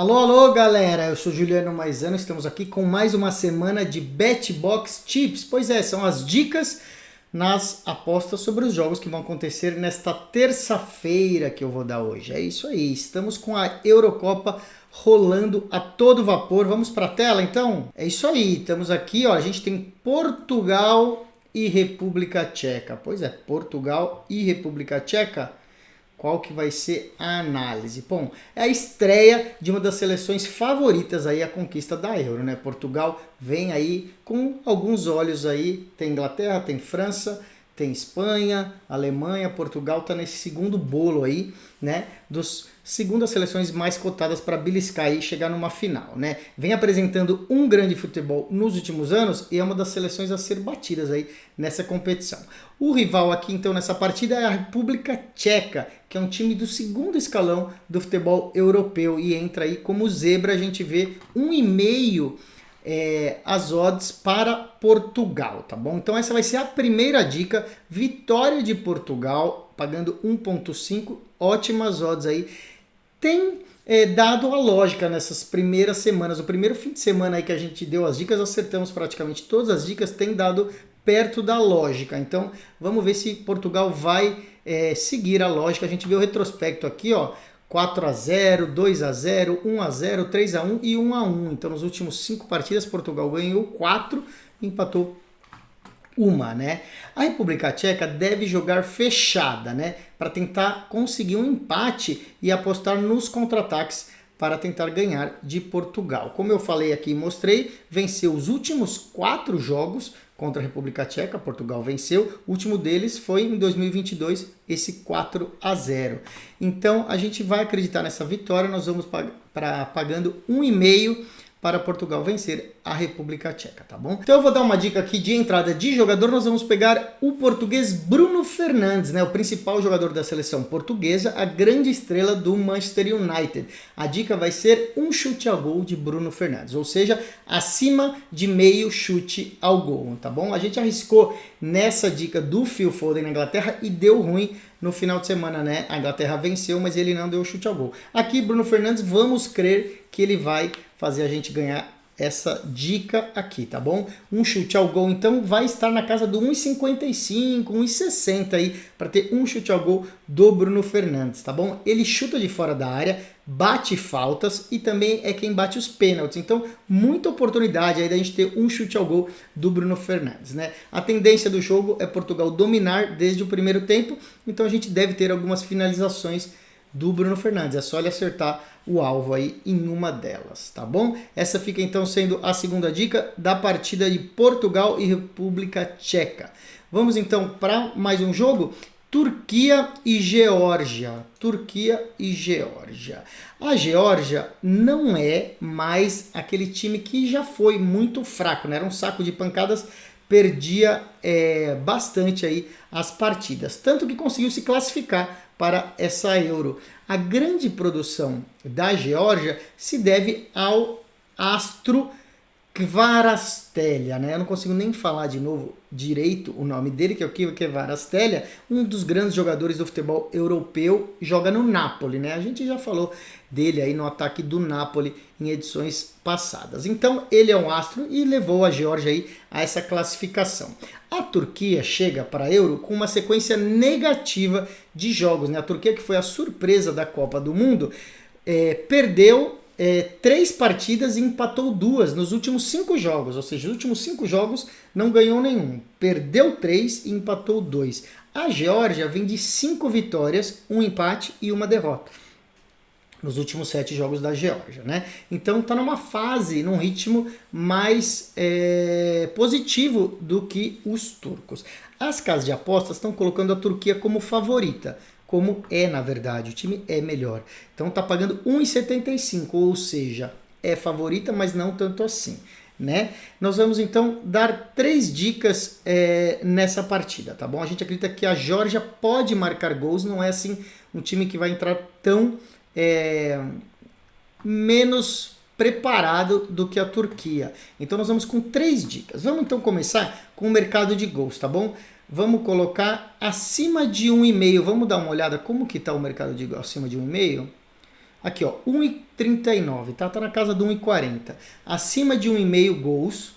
Alô, alô, galera! Eu sou Juliano Maisano, estamos aqui com mais uma semana de BetBox Tips. Pois é, são as dicas nas apostas sobre os jogos que vão acontecer nesta terça-feira que eu vou dar hoje. É isso aí, estamos com a Eurocopa rolando a todo vapor. Vamos para a tela, então? É isso aí, estamos aqui, ó, a gente tem Portugal e República Tcheca. Pois é, Portugal e República Tcheca. Qual que vai ser a análise? Bom, é a estreia de uma das seleções favoritas aí à conquista da Euro, né? Portugal vem aí com alguns olhos aí, tem Inglaterra, tem França, tem Espanha, Alemanha, Portugal tá nesse segundo bolo aí, né? Dos segundas seleções mais cotadas para beliscar e chegar numa final, né? Vem apresentando um grande futebol nos últimos anos e é uma das seleções a ser batidas aí nessa competição. O rival aqui então nessa partida é a República Tcheca, que é um time do segundo escalão do futebol europeu e entra aí como zebra. A gente vê 1,5 as odds para Portugal, tá bom? Então essa vai ser a primeira dica, vitória de Portugal, pagando 1,5, ótimas odds aí. Tem dado a lógica nessas primeiras semanas, o primeiro fim de semana aí que a gente deu as dicas, acertamos praticamente todas as dicas, tem dado perto da lógica. Então vamos ver se Portugal vai seguir a lógica. A gente vê o retrospecto aqui, ó, 4-0, 2-0, 1-0, 3-1 e 1-1. Então, nos últimos 5 partidas, Portugal ganhou 4 e empatou uma, né? A República Tcheca deve jogar fechada, né? Para tentar conseguir um empate e apostar nos contra-ataques para tentar ganhar de Portugal. Como eu falei aqui e mostrei, venceu os últimos 4 jogos contra a República Tcheca, Portugal venceu, o último deles foi em 2022, esse 4-0. Então a gente vai acreditar nessa vitória, nós vamos pagando 1,5 para Portugal vencer a República Tcheca, tá bom? Então eu vou dar uma dica aqui de entrada de jogador, nós vamos pegar o português Bruno Fernandes, né? O principal jogador da seleção portuguesa, a grande estrela do Manchester United. A dica vai ser um chute ao gol de Bruno Fernandes, ou seja, acima de meio chute ao gol, tá bom? A gente arriscou nessa dica do Phil Foden na Inglaterra e deu ruim no final de semana, né? A Inglaterra venceu, mas ele não deu chute ao gol. Aqui, Bruno Fernandes, vamos crer que ele vai fazer a gente ganhar essa dica aqui, tá bom? Um chute ao gol, então, vai estar na casa do 1,55, 1,60 aí, para ter um chute ao gol do Bruno Fernandes, tá bom? Ele chuta de fora da área, bate faltas e também é quem bate os pênaltis. Então, muita oportunidade aí da gente ter um chute ao gol do Bruno Fernandes, né? A tendência do jogo é Portugal dominar desde o primeiro tempo, então a gente deve ter algumas finalizações do Bruno Fernandes. É só ele acertar o alvo aí em uma delas, tá bom? Essa fica então sendo a segunda dica da partida de Portugal e República Tcheca. Vamos então para mais um jogo. Turquia e Geórgia. Turquia e Geórgia. A Geórgia não é mais aquele time que já foi muito fraco, né? Era um saco de pancadas, perdia bastante aí as partidas. Tanto que conseguiu se classificar para essa Euro. A grande produção da Geórgia se deve ao astro Kvaratskhelia, né? Eu não consigo nem falar de novo direito o nome dele, que é o Kvaratskhelia, um dos grandes jogadores do futebol europeu, joga no Napoli, né? A gente já falou dele aí no ataque do Napoli em edições passadas. Então, ele é um astro e levou a Geórgia aí a essa classificação. A Turquia chega para a Euro com uma sequência negativa de jogos, né? A Turquia, que foi a surpresa da Copa do Mundo, perdeu 3 partidas e empatou 2 nos últimos 5 jogos, ou seja, nos últimos 5 jogos não ganhou nenhum, perdeu 3 e empatou 2. A Geórgia vem de 5 vitórias, 1 empate e 1 derrota nos últimos 7 jogos da Geórgia, né? Então tá numa fase, num ritmo mais positivo do que os turcos. As casas de apostas estão colocando a Turquia como favorita, como é na verdade, o time é melhor. Então tá pagando 1,75, ou seja, é favorita, mas não tanto assim, né? Nós vamos então dar 3 dicas nessa partida, tá bom? A gente acredita que a Geórgia pode marcar gols, não é assim um time que vai entrar tão menos preparado do que a Turquia. Então nós vamos com 3 dicas. Vamos então começar com o mercado de gols, tá bom? Vamos colocar acima de 1,5. Vamos dar uma olhada como que está o mercado de gols acima de 1,5. Aqui, ó, 1,39, tá? Tá na casa do 1,40. Acima de 1,5 gols,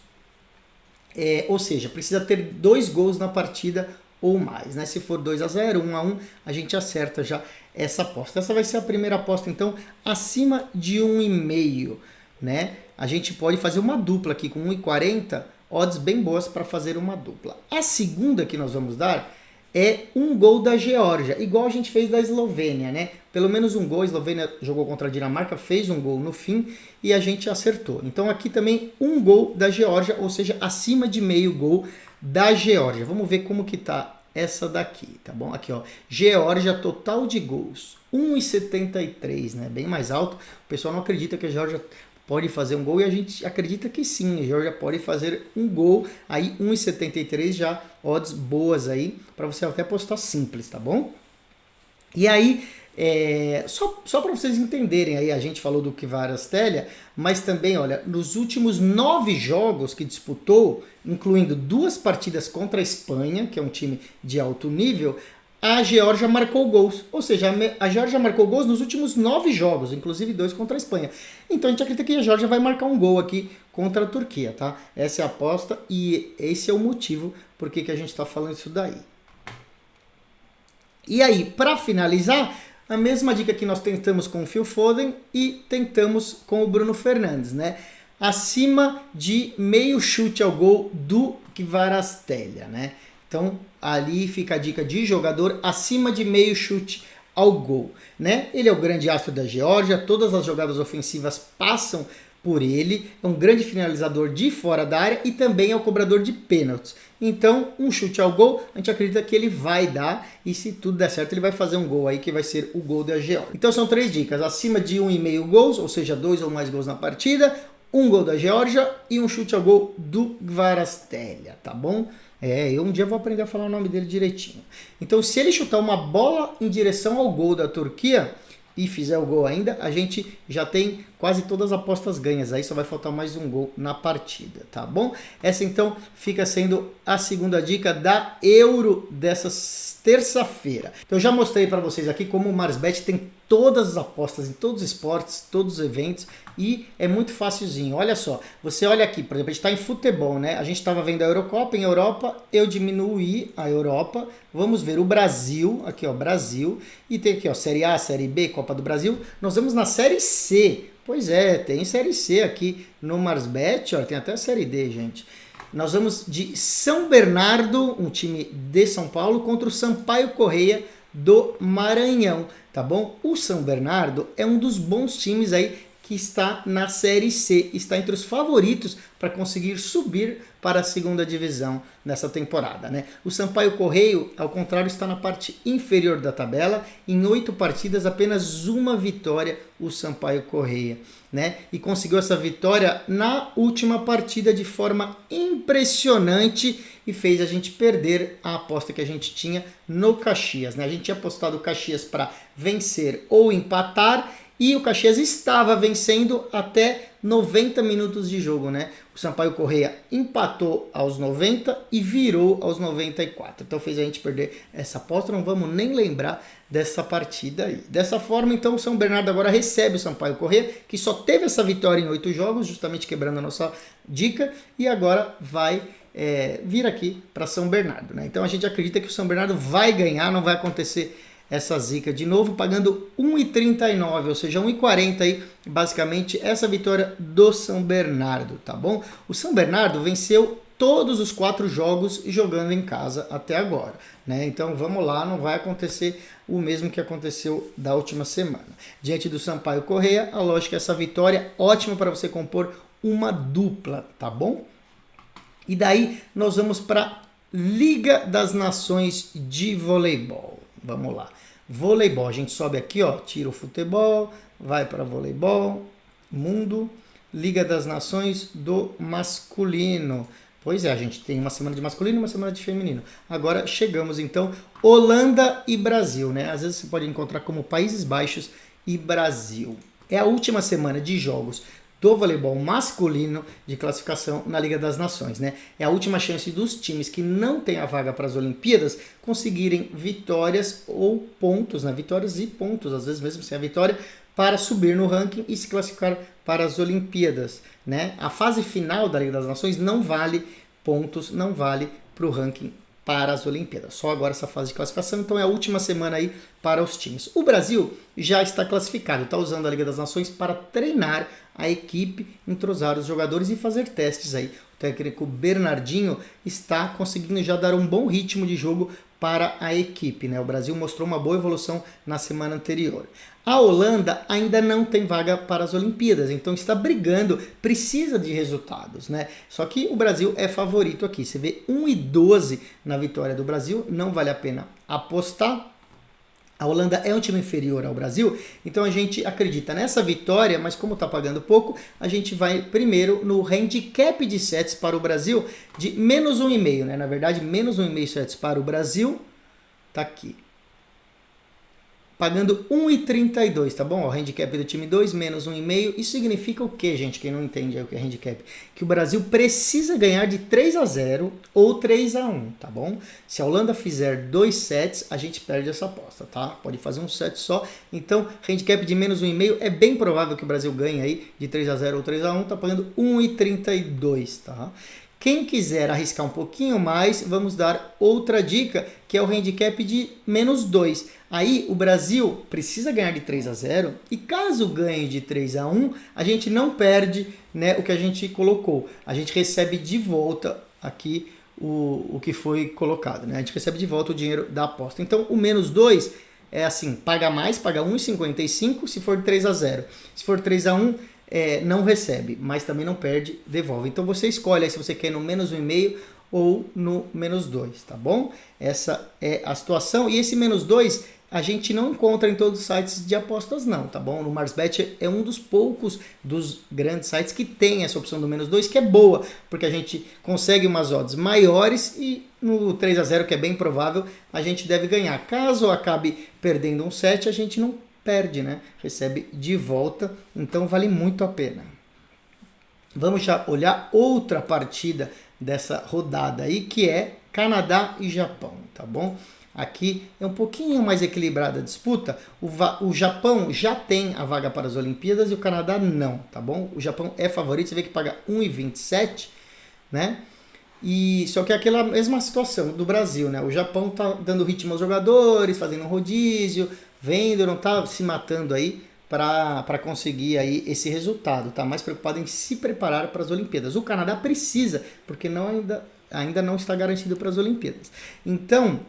ou seja, precisa ter 2 gols na partida ou mais, né? Se for 2-0, 1-1, a gente acerta já essa aposta. Essa vai ser a primeira aposta, então, acima de 1,5, né? A gente pode fazer uma dupla aqui com 1,40, odds bem boas para fazer uma dupla. A segunda que nós vamos dar é um gol da Geórgia, igual a gente fez da Eslovênia, né? Pelo menos um gol, a Eslovênia jogou contra a Dinamarca, fez um gol no fim e a gente acertou. Então aqui também um gol da Geórgia, ou seja, acima de meio gol da Geórgia. Vamos ver como que tá essa daqui, tá bom? Aqui, ó, Geórgia, total de gols, 1,73, né? Bem mais alto. O pessoal não acredita que a Geórgia pode fazer um gol e a gente acredita que sim, a Geórgia pode fazer um gol, aí 1,73 já, odds boas aí, para você até apostar simples, tá bom? E aí, só para vocês entenderem, aí a gente falou do Kvaratskhelia, mas também, olha, nos últimos 9 jogos que disputou, incluindo 2 partidas contra a Espanha, que é um time de alto nível, a Geórgia marcou gols, ou seja, a Geórgia marcou gols nos últimos 9 jogos, inclusive 2 contra a Espanha. Então a gente acredita que a Geórgia vai marcar um gol aqui contra a Turquia, tá? Essa é a aposta e esse é o motivo por que a gente está falando isso daí. E aí, para finalizar, a mesma dica que nós tentamos com o Phil Foden e tentamos com o Bruno Fernandes, né? Acima de meio chute ao gol do Kvaratskhelia, né? Então, ali fica a dica de jogador acima de meio chute ao gol, né? Ele é o grande astro da Geórgia, todas as jogadas ofensivas passam por ele, é um grande finalizador de fora da área e também é o cobrador de pênaltis. Então, um chute ao gol, a gente acredita que ele vai dar e se tudo der certo, ele vai fazer um gol aí que vai ser o gol da Geórgia. Então, são 3 dicas, acima de 1,5 gols, ou seja, 2 ou mais gols na partida, um gol da Geórgia e um chute ao gol do Kvaratskhelia, tá bom? Eu um dia vou aprender a falar o nome dele direitinho. Então, se ele chutar uma bola em direção ao gol da Turquia e fizer o gol ainda, a gente já tem quase todas as apostas ganhas. Aí só vai faltar mais um gol na partida, tá bom? Essa então fica sendo a segunda dica da Euro dessa terça-feira. Então, eu já mostrei para vocês aqui como o Marsbet tem todas as apostas em todos os esportes, todos os eventos e é muito facilzinho. Olha só, você olha aqui, por exemplo, a gente está em futebol, né? A gente estava vendo a Eurocopa, em Europa eu diminuí a Europa, vamos ver o Brasil, aqui ó, Brasil, e tem aqui ó, Série A, Série B, Copa do Brasil, nós vamos na Série C. Pois é, tem Série C aqui no Marsbet, ó, tem até a Série D, gente. Nós vamos de São Bernardo, um time de São Paulo, contra o Sampaio Corrêa do Maranhão, tá bom? O São Bernardo é um dos bons times aí que está na Série C, está entre os favoritos para conseguir subir para a segunda divisão nessa temporada, né? O Sampaio Corrêa, ao contrário, está na parte inferior da tabela, em 8 partidas, apenas uma vitória o Sampaio Corrêa, né? E conseguiu essa vitória na última partida de forma impressionante e fez a gente perder a aposta que a gente tinha no Caxias, né? A gente tinha apostado o Caxias para vencer ou empatar e o Caxias estava vencendo até 90 minutos de jogo, né? O Sampaio Corrêa empatou aos 90 e virou aos 94. Então fez a gente perder essa aposta, não vamos nem lembrar dessa partida aí. Dessa forma, então, o São Bernardo agora recebe o Sampaio Corrêa, que só teve essa vitória em 8 jogos, justamente quebrando a nossa dica, e agora vai vir aqui para São Bernardo, né? Então a gente acredita que o São Bernardo vai ganhar, não vai acontecer essa zica de novo, pagando 1,39, ou seja, 1,40 aí, basicamente, essa vitória do São Bernardo, tá bom? O São Bernardo venceu todos os 4 jogos jogando em casa até agora, né? Então vamos lá, não vai acontecer o mesmo que aconteceu da última semana. Diante do Sampaio Corrêa, a lógica é essa vitória ótima para você compor uma dupla, tá bom? E daí nós vamos para Liga das Nações de Voleibol. Vamos lá. Voleibol, a gente sobe aqui, ó, tira o futebol, vai para voleibol, mundo, Liga das Nações do masculino. Pois é, a gente tem uma semana de masculino e uma semana de feminino. Agora chegamos então, Holanda e Brasil, né? Às vezes você pode encontrar como Países Baixos e Brasil. É a última semana de jogos do voleibol masculino de classificação na Liga das Nações, né? É a última chance dos times que não têm a vaga para as Olimpíadas conseguirem vitórias ou pontos, né? Vitórias e pontos, às vezes mesmo sem a vitória, para subir no ranking e se classificar para as Olimpíadas, né? A fase final da Liga das Nações não vale pontos, não vale para o ranking para as Olimpíadas. Só agora essa fase de classificação, então é a última semana aí para os times. O Brasil já está classificado, está usando a Liga das Nações para treinar a equipe, entrosar os jogadores e fazer testes aí. O técnico Bernardinho está conseguindo já dar um bom ritmo de jogo para a equipe, né? O Brasil mostrou uma boa evolução na semana anterior. A Holanda ainda não tem vaga para as Olimpíadas, então está brigando, precisa de resultados, né? Só que o Brasil é favorito aqui. Você vê 1,12 na vitória do Brasil, não vale a pena apostar. A Holanda é um time inferior ao Brasil, então a gente acredita nessa vitória, mas como está pagando pouco, a gente vai primeiro no handicap de sets para o Brasil de menos 1,5, né? Na verdade, menos 1,5 sets para o Brasil, tá aqui. Pagando 1,32, tá bom? O handicap do time 2, menos 1,5. Isso significa o quê, gente? Quem não entende aí o que é handicap? Que o Brasil precisa ganhar de 3-0 ou 3-1, tá bom? Se a Holanda fizer 2 sets, a gente perde essa aposta, tá? Pode fazer um set só. Então, handicap de menos 1,5 é bem provável que o Brasil ganhe aí de 3-0 ou 3-1. Tá pagando 1,32, tá? Quem quiser arriscar um pouquinho mais, vamos dar outra dica, que é o handicap de menos 2. Aí o Brasil precisa ganhar de 3-0 e caso ganhe de 3-1, a gente não perde, né, o que a gente colocou. A gente recebe de volta aqui o que foi colocado, né? A gente recebe de volta o dinheiro da aposta. Então o menos 2 é assim, paga mais, paga 1,55 se for 3-0. Se for 3-1, não recebe, mas também não perde, devolve. Então você escolhe aí se você quer no menos 1,5 ou no menos 2, tá bom? Essa é a situação. E esse menos 2 a gente não encontra em todos os sites de apostas não, tá bom? No Marsbet é um dos poucos dos grandes sites que tem essa opção do menos 2, que é boa, porque a gente consegue umas odds maiores e no 3-0, que é bem provável, a gente deve ganhar. Caso acabe perdendo um set, a gente não perde, né? Recebe de volta, então vale muito a pena. Vamos já olhar outra partida dessa rodada aí, que é Canadá e Japão, tá bom? Aqui é um pouquinho mais equilibrada a disputa. O Japão já tem a vaga para as Olimpíadas e o Canadá não, tá bom? O Japão é favorito, você vê que paga 1,27, né? E só que é aquela mesma situação do Brasil, né? O Japão tá dando ritmo aos jogadores, fazendo um rodízio, vendo, não tá se matando aí para conseguir aí esse resultado, tá mais preocupado em se preparar para as Olimpíadas. O Canadá precisa, porque ainda não está garantido para as Olimpíadas. Então,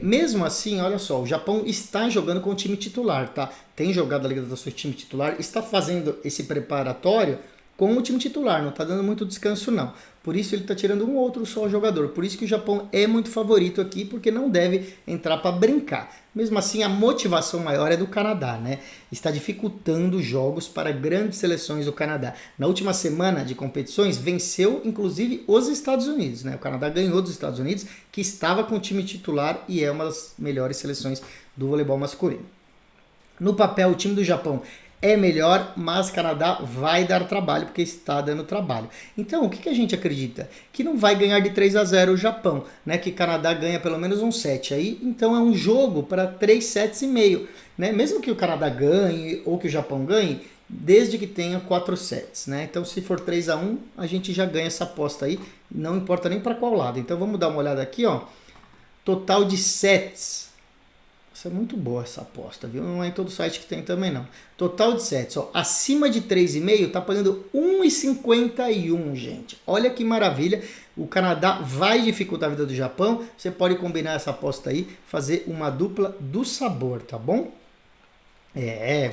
mesmo assim, olha só, o Japão está jogando com o time titular, tá? Tem jogado a Liga das Nações time titular, está fazendo esse preparatório com o time titular, não está dando muito descanso não. Por isso ele está tirando um outro só jogador. Por isso que o Japão é muito favorito aqui, porque não deve entrar para brincar. Mesmo assim, a motivação maior é do Canadá, né? Está dificultando jogos para grandes seleções do Canadá. Na última semana de competições, venceu inclusive os Estados Unidos, né? O Canadá ganhou dos Estados Unidos, que estava com o time titular e é uma das melhores seleções do voleibol masculino. No papel, o time do Japão é melhor, mas o Canadá vai dar trabalho, porque está dando trabalho. Então, o que a gente acredita? Que não vai ganhar de 3-0 o Japão, né? Que o Canadá ganha pelo menos um set aí, então é um jogo para 3 sets e meio, né? Mesmo que o Canadá ganhe ou que o Japão ganhe, desde que tenha 4 sets, né? Então, se for 3-1, a gente já ganha essa aposta aí, não importa nem para qual lado. Então, vamos dar uma olhada aqui, ó. Total de sets. Isso é muito boa essa aposta, viu? Não é em todo site que tem também, não. Total de sets, ó, acima de 3,5 tá pagando 1,51, gente. Olha que maravilha. O Canadá vai dificultar a vida do Japão. Você pode combinar essa aposta aí, fazer uma dupla do sabor, tá bom?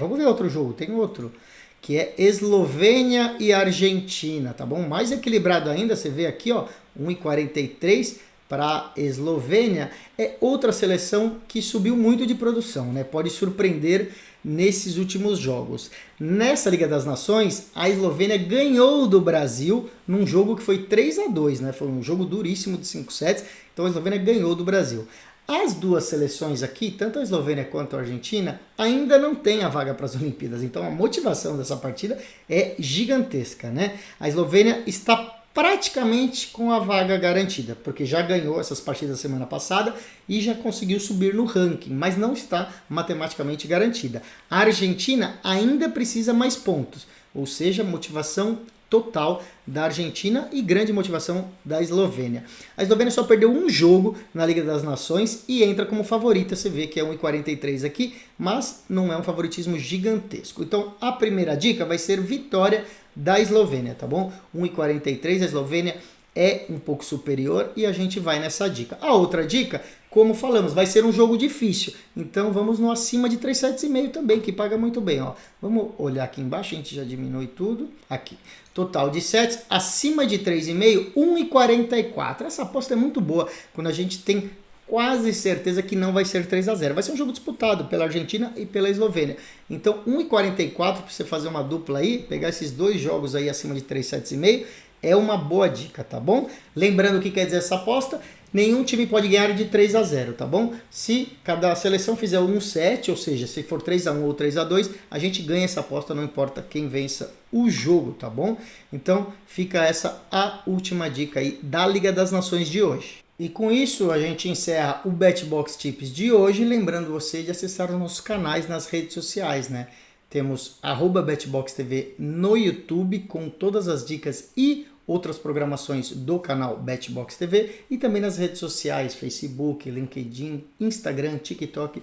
Vamos ver outro jogo. Tem outro, que é Eslovênia e Argentina, tá bom? Mais equilibrado ainda, você vê aqui, ó, 1,43 para a Eslovênia. É outra seleção que subiu muito de produção, né? Pode surpreender nesses últimos jogos. Nessa Liga das Nações, a Eslovênia ganhou do Brasil num jogo que foi 3-2, né? Foi um jogo duríssimo de 5 sets, então a Eslovênia ganhou do Brasil. As duas seleções aqui, tanto a Eslovênia quanto a Argentina, ainda não têm a vaga para as Olimpíadas, então a motivação dessa partida é gigantesca, né? A Eslovênia está praticamente com a vaga garantida, porque já ganhou essas partidas semana passada e já conseguiu subir no ranking, mas não está matematicamente garantida. A Argentina ainda precisa mais pontos, ou seja, motivação total da Argentina e grande motivação da Eslovênia. A Eslovênia só perdeu um jogo na Liga das Nações e entra como favorita, você vê que é 1,43 aqui, mas não é um favoritismo gigantesco. Então a primeira dica vai ser vitória da Eslovênia, tá bom? 1,43, a Eslovênia é um pouco superior e a gente vai nessa dica. A outra dica, como falamos, vai ser um jogo difícil, então vamos no acima de 3,5 sets também, que paga muito bem, ó. Vamos olhar aqui embaixo, a gente já diminui tudo, aqui. Total de sets, acima de 3,5, 1,44. Essa aposta é muito boa, quando a gente tem quase certeza que não vai ser 3-0. Vai ser um jogo disputado pela Argentina e pela Eslovênia. Então, 1,44 para você fazer uma dupla aí, pegar esses dois jogos aí acima de 3,5 sets, é uma boa dica, tá bom? Lembrando o que quer dizer essa aposta, nenhum time pode ganhar de 3-0, tá bom? Se cada seleção fizer um set, ou seja, se for 3-1 ou 3-2, a gente ganha essa aposta, não importa quem vença o jogo, tá bom? Então, fica essa a última dica aí da Liga das Nações de hoje. E com isso a gente encerra o BetBox Tips de hoje, lembrando você de acessar os nossos canais nas redes sociais, né? Temos @BetBoxTV no YouTube com todas as dicas e outras programações do canal BetBox TV e também nas redes sociais, Facebook, LinkedIn, Instagram, TikTok,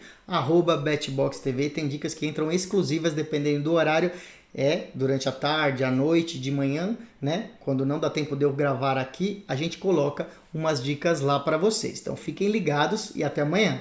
@BetBox TV. Tem dicas que entram exclusivas dependendo do horário, durante a tarde, à noite, de manhã, né? Quando não dá tempo de eu gravar aqui, a gente coloca umas dicas lá para vocês. Então fiquem ligados e até amanhã.